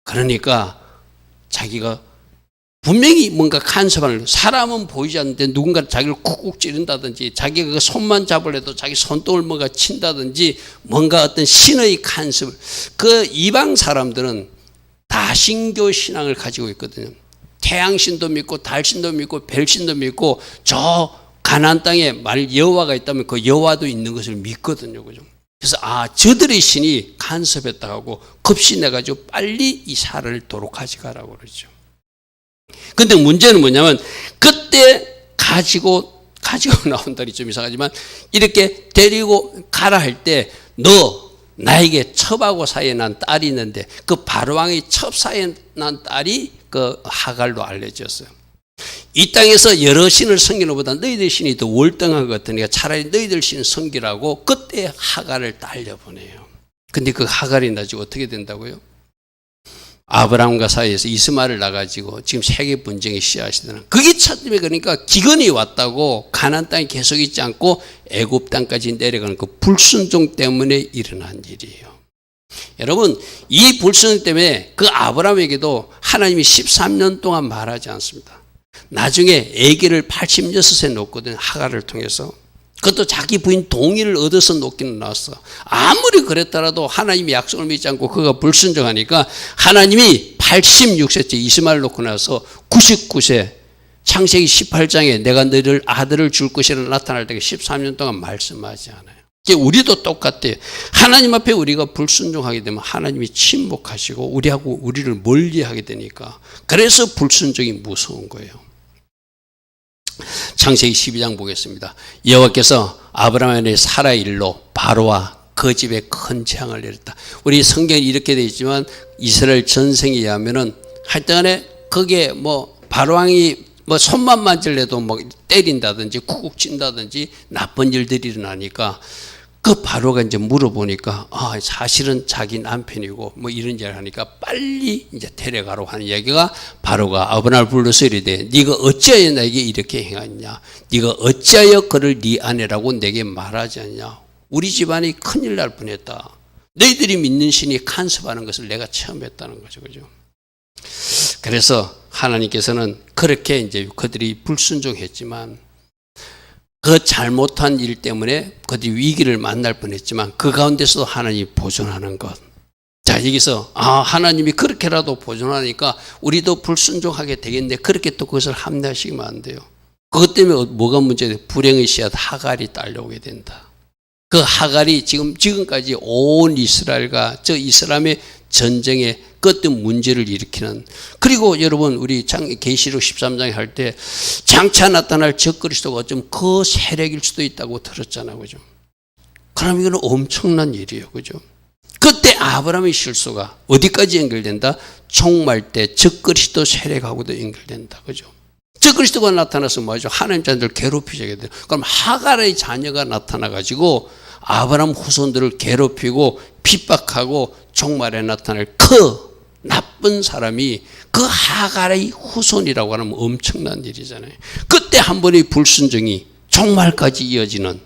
그러니까 자기가 분명히 뭔가 간섭하는, 사람은 보이지 않는데 누군가 자기를 쿡쿡 찌른다든지 자기가 그 손만 잡으려도 자기 손등을 뭔가 친다든지 뭔가 어떤 신의 간섭을, 그 이방 사람들은 다신교 신앙을 가지고 있거든요. 태양신도 믿고 달신도 믿고 별신도 믿고 저 가나안 땅에 만일 여호와가 있다면 그 여호와도 있는 것을 믿거든요. 그죠? 그래서 저들의 신이 간섭했다 하고 급신해가지고 빨리 이 사람을 도로 가져가라고 그러죠. 근데 문제는 뭐냐면 그때 가지고 나온다니 좀 이상하지만 이렇게 데리고 가라 할 때 너 나에게 첩하고 사이에 난 딸이 있는데 그 바로왕의 첩 사이에 난 딸이 그 하갈로 알려졌어요. 이 땅에서 여러 신을 섬기는 것보다 너희들 신이 더 월등한 것 같으니까 차라리 너희들 신 섬기라고 그때 하갈을 딸려보내요. 근데 그 하갈이 나중에 어떻게 된다고요? 아브라함과 사이에서 이스마엘을 낳아가지고 지금 세계 분쟁이 씨앗이되는 그게 차점에 그러니까 기근이 왔다고 가나안 땅에 계속 있지 않고 애굽 땅까지 내려가는 그 불순종 때문에 일어난 일이에요. 여러분 이 불순종 때문에 그 아브라함에게도 하나님이 13년 동안 말하지 않습니다. 나중에 아기를 86세 놓거든 하갈을 통해서. 그것도 자기 부인 동의를 얻어서 놓기는 나왔어. 아무리 그랬더라도 하나님이 약속을 믿지 않고 그가 불순종하니까 하나님이 86세째 이스마엘 놓고 나서 99세 창세기 18장에 내가 너희를 아들을 줄 것이라 나타날 때가 13년 동안 말씀하지 않아요. 우리도 똑같아요. 하나님 앞에 우리가 불순종하게 되면 하나님이 침묵하시고 우리를 멀리하게 되니까 그래서 불순종이 무서운 거예요. 창세기 12장 보겠습니다. 여호와께서 아브라함의 사라의 일로 바로와 그 집에 큰 재앙을 내렸다. 우리 성경이 이렇게 되어 있지만 이스라엘 전생에 의하면은 하여튼간에 거기에 바로왕이 손만 만질래도 때린다든지 쿡쿡 친다든지 나쁜 일들이 일어나니까 그 바로가 이제 물어보니까 사실은 자기 남편이고 이런 일을 하니까 빨리 이제 데려가라고 하는 얘기가 바로가 아브라함을 불러서 이르되 네가 어찌하여 나에게 이렇게 행하냐 네가 어찌하여 그를 네 아내라고 내게 말하지 않냐 우리 집안이 큰일 날 뻔했다. 너희들이 믿는 신이 간섭하는 것을 내가 처음 했다는 거죠. 그죠? 그래서 하나님께서는 그렇게 이제 그들이 불순종했지만 그 잘못한 일 때문에 그들이 위기를 만날 뻔했지만 그 가운데서도 하나님이 보존하는 것. 자, 여기서 하나님이 그렇게라도 보존하니까 우리도 불순종하게 되겠는데 그렇게 또 그것을 합리화시키면 안 돼요. 그것 때문에 뭐가 문제돼요? 불행의 씨앗 하갈이 딸려오게 된다. 그 하갈이 지금까지 온 이스라엘과 저 이스라엘의 전쟁에 그 어떤 문제를 일으키는. 그리고 여러분 우리 계시록 13장에 할 때 장차 나타날 적그리스도가 어쩌면 그 세력일 수도 있다고 들었잖아요. 그죠? 그럼 이거는 엄청난 일이에요. 그죠? 그때 아브라함의 실수가 어디까지 연결된다? 종말 때 적그리스도 세력하고도 연결된다. 그죠? 적그리스도가 나타나서 뭐죠? 하나님 자녀들 괴롭히게 돼요. 그럼 하갈의 자녀가 나타나가지고 아브라함 후손들을 괴롭히고 핍박하고 종말에 나타날 그 나쁜 사람이 그 하갈의 후손이라고 하면 엄청난 일이잖아요. 그때 한 번의 불순종이 종말까지 이어지는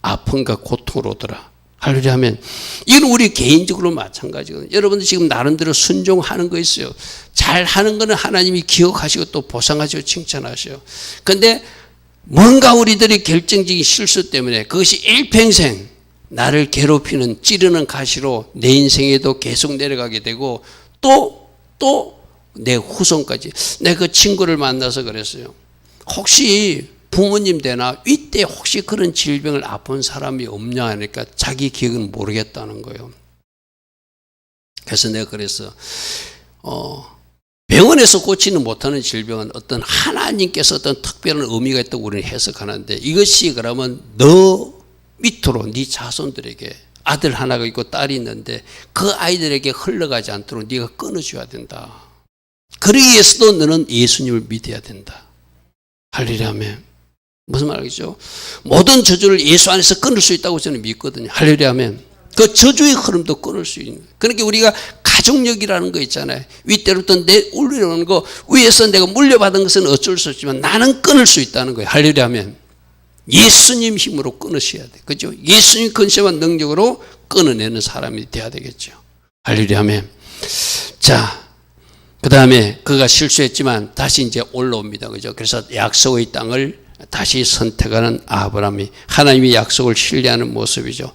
아픔과 고통으로 오더라. 할렐루야 하면 이건 우리 개인적으로 마찬가지거든요. 여러분들 지금 나름대로 순종하는 거 있어요. 잘하는 거는 하나님이 기억하시고 또 보상하시고 칭찬하셔요. 그런데 뭔가 우리들의 결정적인 실수 때문에 그것이 일평생 나를 괴롭히는 찌르는 가시로 내 인생에도 계속 내려가게 되고 또 내 후손까지. 내가 그 친구를 만나서 그랬어요. 혹시 부모님 되나 이때 혹시 그런 질병을 아픈 사람이 없냐 하니까 자기 기억은 모르겠다는 거예요. 그래서 내가 그랬어. 병원에서 고치는 못하는 질병은 어떤 하나님께서 어떤 특별한 의미가 있다고 우리는 해석하는데 이것이 그러면 너 밑으로 네 자손들에게 아들 하나가 있고 딸이 있는데 그 아이들에게 흘러가지 않도록 네가 끊어줘야 된다. 그러기 위해서도 너는 예수님을 믿어야 된다. 할렐루야 하면 무슨 말이죠? 모든 저주를 예수 안에서 끊을 수 있다고 저는 믿거든요. 할렐루야 하면 그 저주의 흐름도 끊을 수 있는. 그러니까 우리가 가족력이라는 거 있잖아요. 윗대로부터 내 올리려는 거 위에서 내가 물려받은 것은 어쩔 수 없지만 나는 끊을 수 있다는 거예요. 할렐루야 하면 예수님 힘으로 끊으셔야 돼. 그죠? 예수님 근세와 능력으로 끊어내는 사람이 돼야 되겠죠. 할렐루야 하면 자, 그 다음에 그가 실수했지만 다시 이제 올라옵니다. 그죠? 그래서 약속의 땅을 다시 선택하는 아브라함이 하나님의 약속을 신뢰하는 모습이죠.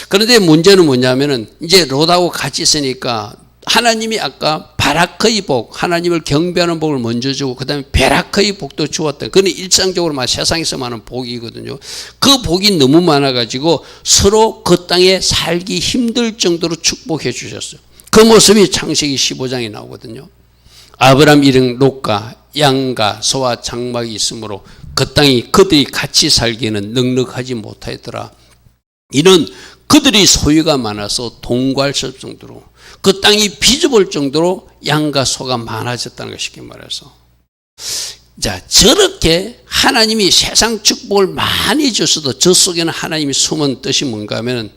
그런데 문제는 뭐냐면은 이제 롯하고 같이 있으니까 하나님이 아까 바라크의 복, 하나님을 경배하는 복을 먼저 주고 그 다음에 베라크의 복도 주었다. 그건 일상적으로 세상에서 많은 복이거든요. 그 복이 너무 많아가지고 서로 그 땅에 살기 힘들 정도로 축복해 주셨어요. 그 모습이 창세기 15장에 나오거든요. 아브람 일행 롯과 양과 소와 장막이 있으므로 그 땅이 그들이 같이 살기에는 넉넉하지 못하였더라. 이는 그들이 소유가 많아서 동거할 정도로 그 땅이 비좁을 정도로 양과 소가 많아졌다는 것 쉽게 말해서. 자, 저렇게 하나님이 세상 축복을 많이 줬어도 저 속에는 하나님이 숨은 뜻이 뭔가 하면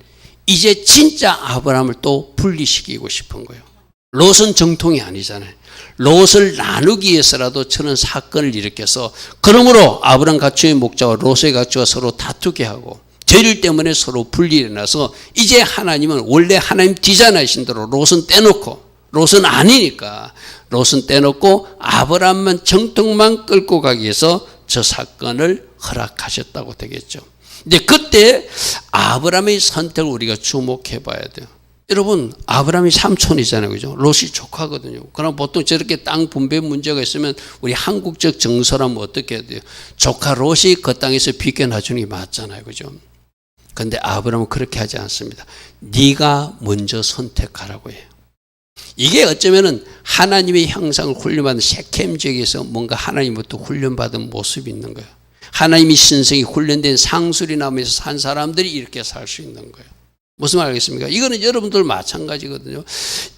이제 진짜 아브라함을 또 분리시키고 싶은 거예요. 롯은 정통이 아니잖아요. 롯을 나누기 위해서라도 저는 사건을 일으켜서 그러므로 아브라함 가축의 목자와 롯의 가축과 서로 다투게 하고 죄를 때문에 서로 분리해놔서 이제 하나님은 원래 하나님 디자인하신 대로 롯은 떼놓고 롯은 아니니까 롯은 떼놓고 아브라함만 정통만 끌고 가기 위해서 저 사건을 허락하셨다고 되겠죠. 근데 그때 아브라함의 선택을 우리가 주목해 봐야 돼요. 여러분 아브라함이 삼촌이잖아요. 그죠? 롯이 조카거든요. 그럼 보통 저렇게 땅 분배 문제가 있으면 우리 한국적 정서라면 어떻게 해야 돼요? 조카 롯이 그 땅에서 비껴나주는 게 맞잖아요. 그죠? 근데 아브라함은 그렇게 하지 않습니다. 네가 먼저 선택하라고 해요. 이게 어쩌면은 하나님의 형상을 훈련받은 세겜 지역에서 뭔가 하나님부터 훈련받은 모습이 있는 거예요. 하나님의 신성이 훈련된 상수리 나무에서 산 사람들이 이렇게 살 수 있는 거예요. 무슨 말 알겠습니까? 이거는 여러분들 마찬가지거든요.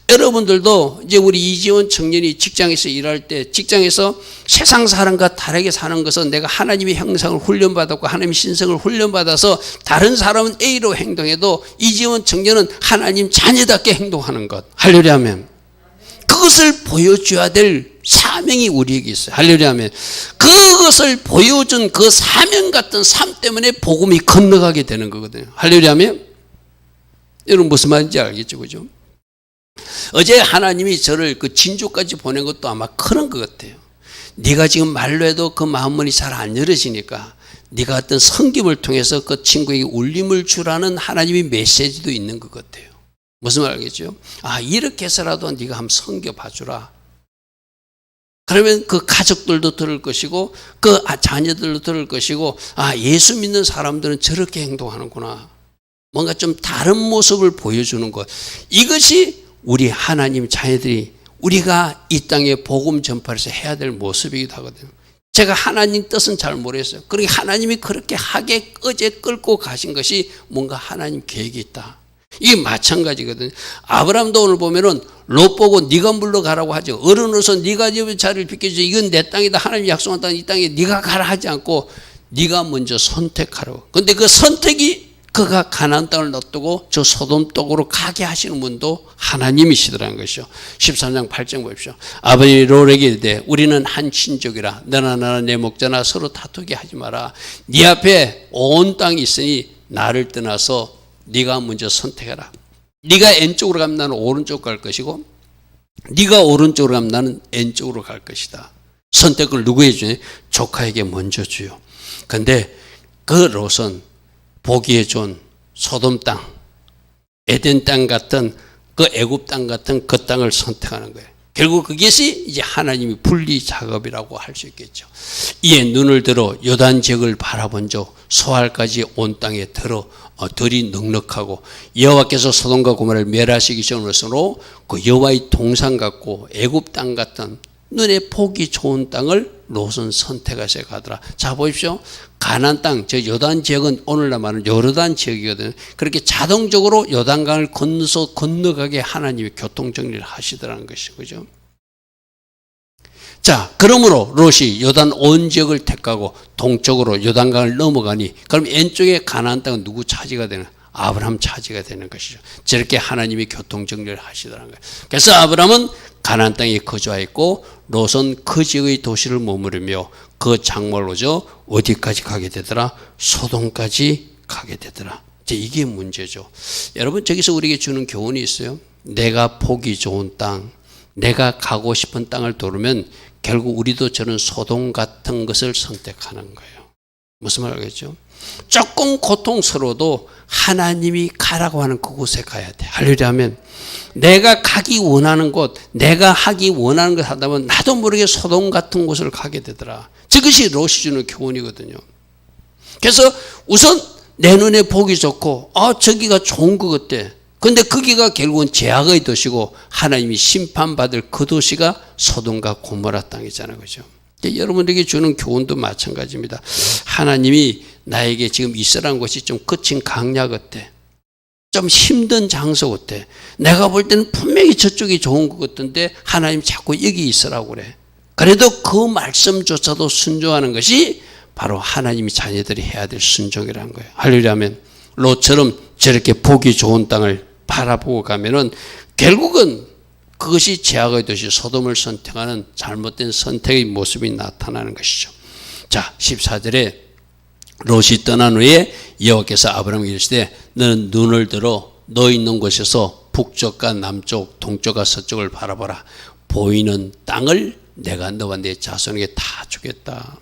여러분들도 이제 우리 이지원 청년이 직장에서 일할 때 직장에서 세상 사람과 다르게 사는 것은 내가 하나님의 형상을 훈련받았고 하나님의 신성을 훈련받아서 다른 사람은 A로 행동해도 이지원 청년은 하나님 자녀답게 행동하는 것. 할렐루야 하면 그것을 보여줘야 될 사명이 우리에게 있어요. 할렐루야 하면 그것을 보여준 그 사명 같은 삶 때문에 복음이 건너가게 되는 거거든요. 할렐루야 하면 여러분 무슨 말인지 알겠죠? 그죠? 어제 하나님이 저를 그 진주까지 보낸 것도 아마 그런 것 같아요. 네가 지금 말로 해도 그 마음문이 잘 안 열어지니까 네가 어떤 성김을 통해서 그 친구에게 울림을 주라는 하나님의 메시지도 있는 것 같아요. 무슨 말 알겠죠? 아, 이렇게 해서라도 네가 한번 섬겨 봐주라. 그러면 그 가족들도 들을 것이고 그 자녀들도 들을 것이고 아, 예수 믿는 사람들은 저렇게 행동하는구나. 뭔가 좀 다른 모습을 보여주는 것. 이것이 우리 하나님 자녀들이 우리가 이 땅에 복음 전파에서 해야 될 모습이기도 하거든요. 제가 하나님 뜻은 잘 모르겠어요. 그러니까 하나님이 그렇게 하게 어제 끌고 가신 것이 뭔가 하나님 계획이 있다. 이게 마찬가지거든요. 아브라함도 오늘 보면은 롯 보고 네가 물러가라고 하죠. 어른으로서 네가 자리를 비켜주지. 이건 내 땅이다. 하나님이 약속한 땅, 이 땅에 네가 가라 하지 않고 네가 먼저 선택하라고. 그런데 그 선택이 그가 가나안 땅을 놔두고 저 소돔 쪽으로 가게 하시는 분도 하나님이시더라는 것이죠. 13장 8절 보십시오. 아버지 롯에게 이르되 우리는 한 친족이라 너나 나나 내 목자나 서로 다투게 하지 마라. 네 앞에 온 땅이 있으니 나를 떠나서 네가 먼저 선택해라. 네가 왼쪽으로 가면 나는 오른쪽 갈 것이고 네가 오른쪽으로 가면 나는 왼쪽으로 갈 것이다. 선택을 누구에게 주냐? 조카에게 먼저 주요. 그런데 그 롯은 보기에 좋은 소돔 땅, 에덴 땅 같은 그 애굽 땅 같은 그 땅을 선택하는 거예요. 결국 그것이 이제 하나님이 분리 작업이라고 할 수 있겠죠. 이에 눈을 들어 요단 지역을 바라본 적 소알까지 온 땅에 들이 넉넉하고 여호와께서 소돔과 고모라를 멸하시기 전으로 그 여호와의 동산 같고 애굽 땅 같은 눈에 보기 좋은 땅을 롯은 선택하셔 가더라. 자 보십시오. 가나안 땅, 저 요단 지역은 오늘날 말하는 요르단 지역이거든요. 그렇게 자동적으로 요단강을 건너가게 하나님이 교통정리를 하시더라는 것이죠. 그죠? 자, 그러므로 롯이 요단 온 지역을 택하고 동쪽으로 요단강을 넘어가니 그럼 왼쪽에 가나안 땅은 누구 차지가 되는? 아브라함 차지가 되는 것이죠. 저렇게 하나님이 교통정리를 하시더라는 거예요. 그래서 아브라함은 가나안 땅에 거주하였고 롯은 그 지역의 도시를 머무르며 그 장막을 오져 어디까지 가게 되더라? 소돔까지 가게 되더라. 이제 이게 문제죠. 여러분 저기서 우리에게 주는 교훈이 있어요. 내가 보기 좋은 땅, 내가 가고 싶은 땅을 도르면 결국 우리도 저는 소돔 같은 것을 선택하는 거예요. 무슨 말 알겠죠? 조금 고통스러워도 하나님이 가라고 하는 그곳에 가야 돼. 할렐루야 하면 내가 가기 원하는 곳, 내가 하기 원하는 걸 하다 보면 나도 모르게 소돔 같은 곳을 가게 되더라. 저것이 롯이 주는 교훈이거든요. 그래서 우선 내 눈에 보기 좋고 저기가 좋은 것 같대. 근데 거기가 결국은 죄악의 도시고 하나님이 심판받을 그 도시가 소돔과 고모라 땅이잖아요. 그죠? 여러분에게 주는 교훈도 마찬가지입니다. 하나님이 나에게 지금 있으라는 곳이 좀 거친 강야 같아. 좀 힘든 장소 같아. 내가 볼 때는 분명히 저쪽이 좋은 것 같은데 하나님 자꾸 여기 있으라고 그래. 그래도 그 말씀조차도 순종하는 것이 바로 하나님이 자녀들이 해야 될 순종이라는 거예요. 할렐루야 하면 롯처럼 저렇게 보기 좋은 땅을 바라보고 가면은 결국은 그것이 죄악의 도시 소돔을 선택하는 잘못된 선택의 모습이 나타나는 것이죠. 자, 14절에 롯이 떠난 후에 여호와께서 아브라함에게 이르시되 너는 눈을 들어 너 있는 곳에서 북쪽과 남쪽, 동쪽과 서쪽을 바라보라. 보이는 땅을 내가 너와 내 자손에게 다 주겠다.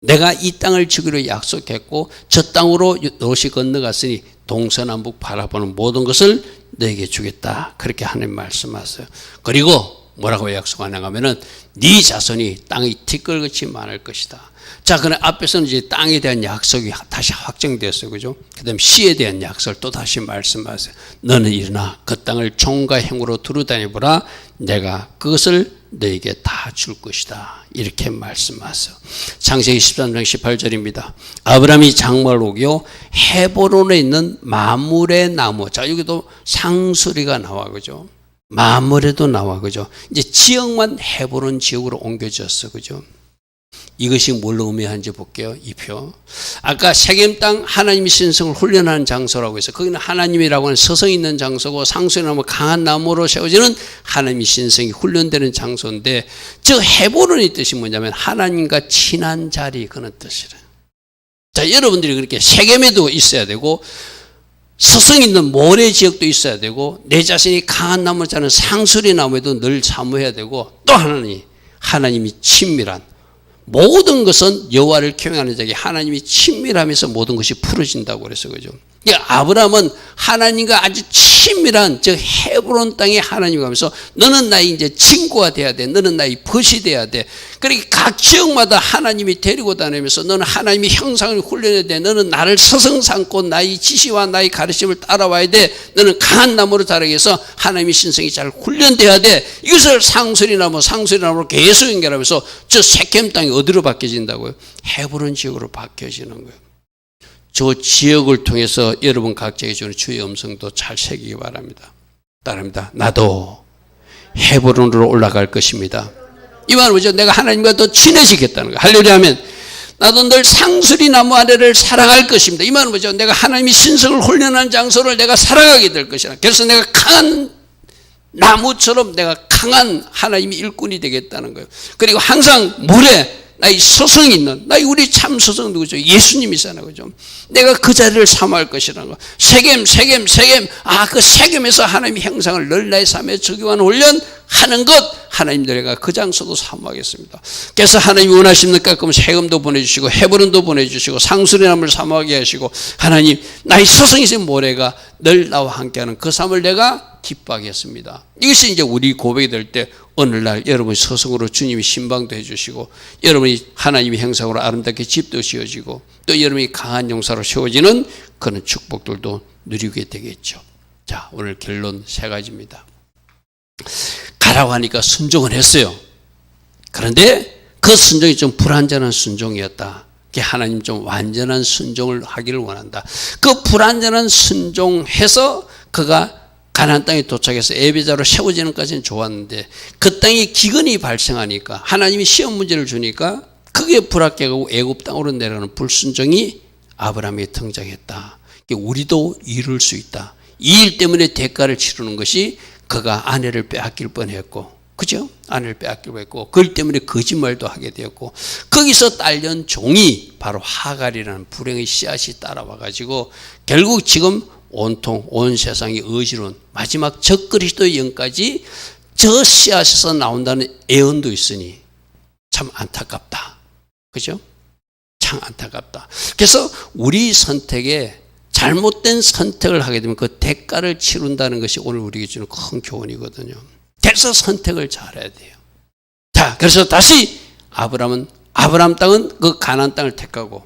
내가 이 땅을 주기로 약속했고 저 땅으로 롯이 건너갔으니 동서남북 바라보는 모든 것을 너에게 주겠다. 그렇게 하나님 말씀하세요. 그리고 뭐라고 약속하냐 하면은 네 자손이 땅이 티끌같이 많을 것이다. 자, 그럼 앞에서는 이제 땅에 대한 약속이 다시 확정되었어요. 그죠? 그 다음 씨에 대한 약속을 또 다시 말씀하세요. 너는 일어나 그 땅을 종과 행으로 두루다니보라. 내가 그것을 너에게 다 줄 것이다. 이렇게 말씀하세요. 창세기 13장 18절입니다. 아브라함이 장막을 오기요 헤브론에 있는 마므레 나무. 자, 여기도 상수리가 나와. 그죠? 마므레도 나와. 그죠? 이제 지역만 헤브론 지역으로 옮겨졌어. 그죠? 이것이 뭘로 의미하는지 볼게요. 이 표. 아까 세겜 땅 하나님이 신성을 훈련하는 장소라고 해서 거기는 하나님이라고 하는 서성 있는 장소고 상수리나무 강한 나무로 세워지는 하나님이 신성이 훈련되는 장소인데 저 헤브론의 뜻이 뭐냐면 하나님과 친한 자리 그런 뜻이래요. 자, 여러분들이 그렇게 세겜에도 있어야 되고 서성 있는 모래 지역도 있어야 되고 내 자신이 강한 나무를 자는 상수리 나무에도 늘 사모해야 되고 또 하나는 하나님이 친밀한 모든 것은 여호와를 경외하는 자에게 하나님이 친밀하면서 모든 것이 풀어진다고 그래서 그죠. 아브라함은 하나님과 아주 친밀한 저 헤브론 땅에 하나님 가면서 너는 나의 이제 친구가 돼야 돼. 너는 나의 벗이 돼야 돼. 그러니까 각 지역마다 하나님이 데리고 다니면서 너는 하나님의 형상을 훈련해야 돼. 너는 나를 스승 삼고 나의 지시와 나의 가르침을 따라와야 돼. 너는 강한 나무로 자라게 해서 하나님의 신성이 잘 훈련돼야 돼. 이것을 상수리나무로 계속 연결하면서 저 세겜 땅이 어디로 바뀌어진다고요? 헤브론 지역으로 바뀌어지는 거예요. 저 지역을 통해서 여러분 각자에게 주는 주의 음성도 잘 새기기 바랍니다. 따릅니다. 나도 헤브론으로 올라갈 것입니다. 이 말은 뭐죠? 내가 하나님과 더 친해지겠다는 거예요. 할렐루야 하면 나도 늘 상수리 나무 아래를 사랑할 것입니다. 이 말은 뭐죠? 내가 하나님이 신성을 훈련하는 장소를 내가 사랑하게 될 것이다. 그래서 내가 강한 나무처럼 내가 강한 하나님의 일꾼이 되겠다는 거예요. 그리고 항상 물에 나의 서성 있는 나의 우리 참 서성 누구죠? 예수님이잖아요. 그죠? 내가 그 자리를 사모할 것이라는 거. 세겜 그 세겜에서 하나님의 형상을 늘 나의 삶에 적용하는 훈련하는 것 하나님 내가 그 장소도 사모하겠습니다. 그래서 하나님이 원하십니까? 그럼 세겜도 보내주시고 헤브론도 보내주시고 상수리나무를 사모하게 하시고 하나님 나의 서성이신 모래가 늘 나와 함께하는 그 삶을 내가 기뻐하겠습니다. 이것이 이제 우리 고백이 될 때 오늘날 여러분이 서성으로 주님이 신방도 해주시고 여러분이 하나님의 형상으로 아름답게 집도 지어지고 또 여러분이 강한 용사로 세워지는 그런 축복들도 누리게 되겠죠. 자, 오늘 결론 3가지입니다. 가라고 하니까 순종을 했어요. 그런데 그 순종이 좀 불완전한 순종이었다. 하나님 좀 완전한 순종을 하기를 원한다. 그 불완전한 순종해서 그가 가나안 땅에 도착해서 예배자로 세워지는 까지는 좋았는데 그 땅에 기근이 발생하니까 하나님이 시험 문제를 주니까 그게 불합격하고 애굽 땅으로 내려가는 불순종이 아브라함에 등장했다. 우리도 이룰 수 있다. 이 일 때문에 대가를 치르는 것이 그가 아내를 빼앗길 뻔했고, 그죠? 아내를 빼앗기고 했고, 그것 때문에 거짓말도 하게 되었고, 거기서 딸린 종이 바로 하갈이라는 불행의 씨앗이 따라와가지고 결국 지금 온통 온 세상이 어지러운 마지막 적그리스도의 영까지 저 씨앗에서 나온다는 예언도 있으니 참 안타깝다. 그죠? 참 안타깝다. 그래서 우리 선택에 잘못된 선택을 하게 되면 그 대가를 치른다는 것이 오늘 우리에게 주는 큰 교훈이거든요. 그래서 선택을 잘해야 돼요. 자, 그래서 다시 아브라함 땅은 그 가나안 땅을 택하고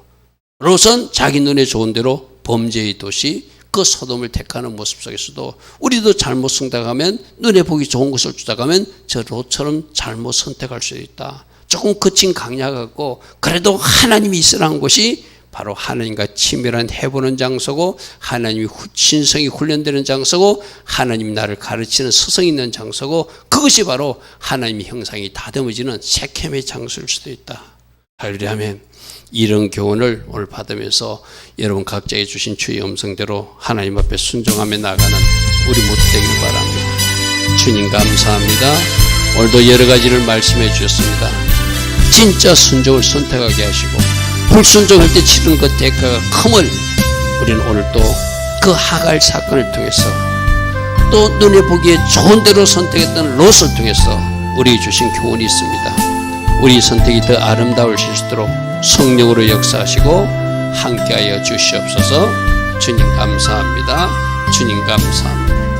롯은 자기 눈에 좋은 대로 범죄의 도시 그 소돔을 택하는 모습 속에서도 우리도 잘못 선택하면 눈에 보기 좋은 것을 주다가면 저 롯처럼 잘못 선택할 수 있다. 조금 거친 강약 같고 그래도 하나님이 있으라는 곳이 바로 하나님과 친밀한 해보는 장소고 하나님이 신성이 훈련되는 장소고 하나님 나를 가르치는 스승이 있는 장소고 그것이 바로 하나님의 형상이 다듬어지는 세켐의 장소일 수도 있다. 할렐루야 아멘. 이런 교훈을 오늘 받으면서 여러분 각자에게 주신 주의 음성대로 하나님 앞에 순종하며 나가는 우리 모두 되길 바랍니다. 주님 감사합니다. 오늘도 여러 가지를 말씀해 주셨습니다. 진짜 순종을 선택하게 하시고 불순종할 때 치르는 그 대가가 큼을 우리는 오늘 또 그 하갈 사건을 통해서 또 눈에 보기에 좋은 대로 선택했던 롯을 통해서 우리에게 주신 교훈이 있습니다. 우리 선택이 더 아름다울 수 있도록 성령으로 역사하시고 함께하여 주시옵소서. 주님 감사합니다. 주님 감사합니다.